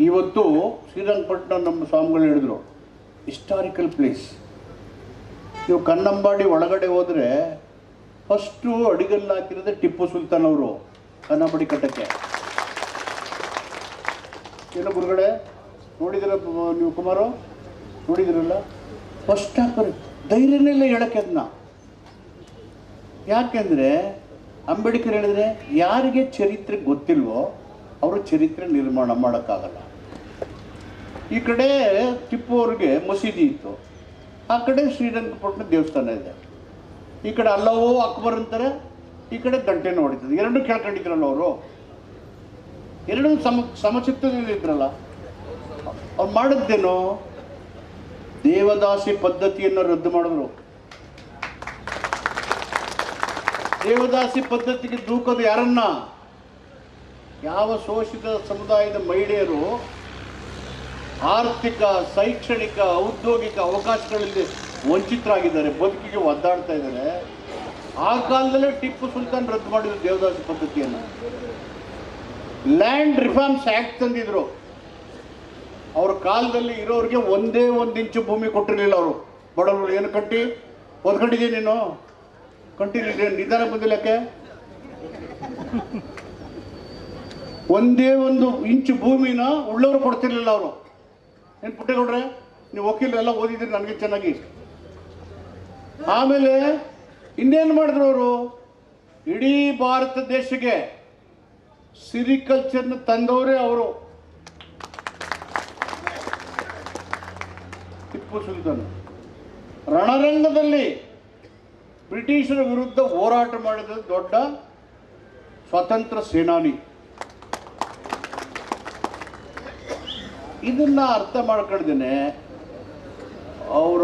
ಇವತ್ತು ಶ್ರೀರಂಗಪಟ್ಟಣ ನಮ್ಮ ಸ್ವಾಮಿಗಳು ಹೇಳಿದ್ರು ಹಿಸ್ಟಾರಿಕಲ್ ಪ್ಲೇಸ್. ನೀವು ಕನ್ನಂಬಾಡಿ ಒಳಗಡೆ ಹೋದರೆ ಫಸ್ಟು ಅಡಿಗಲ್ಲು ಹಾಕಿರೋದೇ ಟಿಪ್ಪು ಸುಲ್ತಾನ್ ಅವರು ಕನ್ನಂಬಾಡಿ ಕಟ್ಟಕ್ಕೆ. ಏನೋ ಗುರುಗಳೇ ನೋಡಿದಿರ ನೀವು ಕುಮಾರು ನೋಡಿದಿರಲ್ಲ, ಫಸ್ಟ್ ಹಾಕೋರು ಧೈರ್ಯನೇ ಇಲ್ಲ ಹೇಳಕ್ಕೆ ಅದನ್ನ. ಯಾಕೆಂದರೆ ಅಂಬೇಡ್ಕರ್ ಹೇಳಿದ್ರೆ ಯಾರಿಗೆ ಚರಿತ್ರೆ ಗೊತ್ತಿಲ್ವೋ ಅವರು ಚರಿತ್ರೆ ನಿರ್ಮಾಣ ಮಾಡೋಕ್ಕಾಗಲ್ಲ. ಈ ಕಡೆ ಟಿಪ್ಪು ಅವ್ರಿಗೆ ಮಸೀದಿ ಇತ್ತು, ಆ ಕಡೆ ಶ್ರೀರಂಗಪಟ್ಟಣ ದೇವಸ್ಥಾನ ಇದೆ. ಈ ಕಡೆ ಅಲ್ಲವೋ ಅಕ್ಬರ್ ಅಂತಾರೆ, ಈ ಕಡೆ ಗಂಟೆನೂ ಹೊಡಿತದೆ. ಎರಡೂ ಕೇಳ್ಕೊಂಡಿದ್ರಲ್ಲ ಅವರು, ಎರಡೂ ಸಮಚಿತ್ತದಲ್ಲಿ ಇದ್ರಲ್ಲ. ಅವ್ರು ಮಾಡಿದ್ದೇನು, ದೇವದಾಸಿ ಪದ್ಧತಿಯನ್ನು ರದ್ದು ಮಾಡಿದ್ರು. ದೇವದಾಸಿ ಪದ್ಧತಿಗೆ ದೂಕೋದು ಯಾರನ್ನ? ಯಾವ ಶೋಷಿತ ಸಮುದಾಯದ ಮಹಿಳೆಯರು ಆರ್ಥಿಕ, ಶೈಕ್ಷಣಿಕ, ಔದ್ಯೋಗಿಕ ಅವಕಾಶಗಳಲ್ಲಿ ವಂಚಿತರಾಗಿದ್ದಾರೆ, ಬದುಕಿಗೆ ಒದ್ದಾಡ್ತಾ ಇದ್ದಾರೆ. ಆ ಕಾಲದಲ್ಲೇ ಟಿಪ್ಪು ಸುಲ್ತಾನ್ ರದ್ದು ಮಾಡಿದ್ರು ದೇವದಾಸಿ ಪದ್ಧತಿಯನ್ನು. ಲ್ಯಾಂಡ್ ರಿಫಾರ್ಮ್ಸ್ ಆ್ಯಕ್ಟ್ ತಂದಿದ್ರು. ಅವ್ರ ಕಾಲದಲ್ಲಿ ಇರೋರಿಗೆ ಒಂದೇ ಒಂದು ಇಂಚು ಭೂಮಿ ಕೊಟ್ಟಿರಲಿಲ್ಲ ಅವರು ಬಡವರು. ಏನು ಕಂಟಿ ಓದ್ಕೊಂಡಿದ್ದೀನಿ ನೀನು, ಕಂಟಿನ್ಯೂ ನಿಧಾನ ಬಂದಿಲ್ಲಕ್ಕೆ. ಒಂದೇ ಒಂದು ಇಂಚು ಭೂಮಿನ ಉಳ್ಳವರು ಕೊಡ್ತಿರ್ಲಿಲ್ಲ ಅವರು. ಏನು ಪುಟ್ಟೇಗೌಡ್ರೆ, ನೀವು ವಕೀಲರೆಲ್ಲ ಓದಿದ್ರಿ ನನಗೆ ಚೆನ್ನಾಗಿ. ಆಮೇಲೆ ಇನ್ನೇನು ಮಾಡಿದ್ರು ಅವರು, ಇಡೀ ಭಾರತ ದೇಶಕ್ಕೆ ಸಿರಿಕಲ್ಚರ್ನ ತಂದವರೇ ಅವರು, ಟಿಪ್ಪು ಸುಲ್ತಾನ್. ರಣರಂಗದಲ್ಲಿ ಬ್ರಿಟಿಷರ ವಿರುದ್ಧ ಹೋರಾಟ ಮಾಡಿದ ದೊಡ್ಡ ಸ್ವತಂತ್ರ ಸೇನಾನಿ. ಇದನ್ನ ಅರ್ಥ ಮಾಡ್ಕೊಳ್ದೇನೆ ಅವರ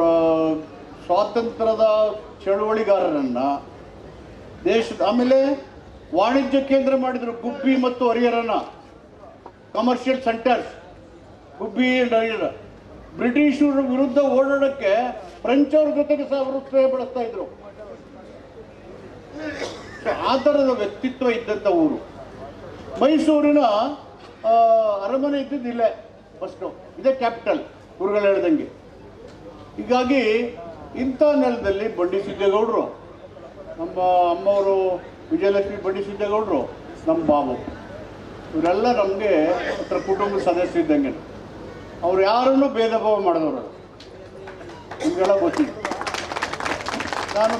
ಸ್ವಾತಂತ್ರ್ಯದ ಚಳುವಳಿಗಾರರನ್ನ ದೇಶದ, ಆಮೇಲೆ ವಾಣಿಜ್ಯ ಕೇಂದ್ರ ಮಾಡಿದರು ಗುಬ್ಬಿ ಮತ್ತು ಹರಿಹರನ, commercial centres Gubbi and Harihara. ಬ್ರಿಟಿಷರ ವಿರುದ್ಧ ಓಡಾಡಕ್ಕೆ ಫ್ರೆಂಚ್ ಅವ್ರ ಜೊತೆಗೆ ಸಹ ಅವರು ಸ್ನೇಹ ಬೆಳೆಸ್ತಾ ಇದ್ರು. ಆ ಥರದ ವ್ಯಕ್ತಿತ್ವ ಇದ್ದಂಥ ಊರು. ಮೈಸೂರಿನ ಅರಮನೆ ಇದ್ದಿದ್ದಿಲ್ಲೇ ಫಸ್ಟು, ಇದೇ ಕ್ಯಾಪಿಟಲ್ ಗುರುಗಳು ಹೇಳ್ದಂಗೆ. ಹೀಗಾಗಿ ಇಂಥ ನೆಲದಲ್ಲಿ ಬಂಡಿ ಸಿದ್ದೇಗೌಡರು, ನಮ್ಮ ಅಮ್ಮವರು ವಿಜಯಲಕ್ಷ್ಮಿ ಬಂಡಿ ಸಿದ್ದೇಗೌಡರು, ನಮ್ಮ ಬಾಬು, ಇವರೆಲ್ಲ ನಮಗೆ ಹತ್ರ ಕುಟುಂಬದ ಸದಸ್ಯ ಇದ್ದಂಗೆ. ಅವ್ರು ಯಾರನ್ನೂ ಭೇದ ಭಾವ ಮಾಡಿದವರು ನಿಮಗೆಲ್ಲ ಗೊತ್ತಿತ್ತು. ನಾನು